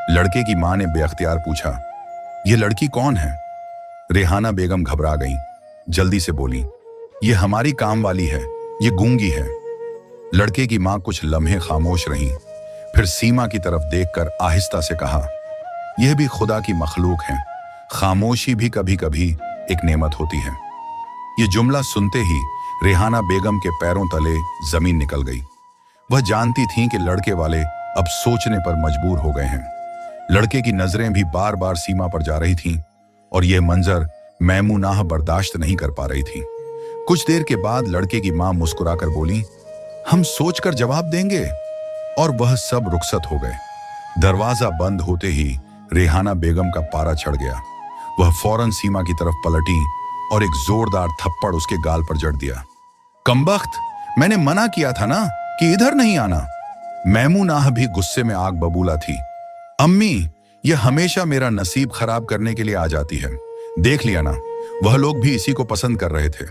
लड़के की मां ने बेअख्तियार पूछा, ये लड़की कौन है? रेहाना बेगम घबरा गईं, जल्दी से बोली, ये हमारी काम वाली है, ये गूंगी है। लड़के की मां कुछ लम्हे खामोश रहीं, फिर सीमा की तरफ देखकर आहिस्ता से कहा, यह भी खुदा की मखलूक है, खामोशी भी कभी कभी एक नेमत होती है। ये जुमला सुनते ही रेहाना बेगम के पैरों तले जमीन निकल गई। वह जानती थीं कि लड़के वाले अब सोचने पर मजबूर हो गए हैं। लड़के की नजरें भी बार बार सीमा पर जा रही थीं और यह मंजर मैमूनाह बर्दाश्त नहीं कर पा रही थी। कुछ देर के बाद लड़के की मां मुस्कुराकर बोली, हम सोचकर जवाब देंगे। और वह सब रुखसत हो गए। दरवाजा बंद होते ही रेहाना बेगम का पारा चढ़ गया। वह फौरन सीमा की तरफ पलटी और एक जोरदार थप्पड़ उसके गाल पर जड़ दिया। कमबख्त, मैंने मना किया था ना कि इधर नहीं आना। मैमूनाह भी गुस्से में आग बबूला थी। अम्मी, यह हमेशा मेरा नसीब खराब करने के लिए आ जाती है। देख लिया ना, वह लोग भी इसी को पसंद कर रहे थे।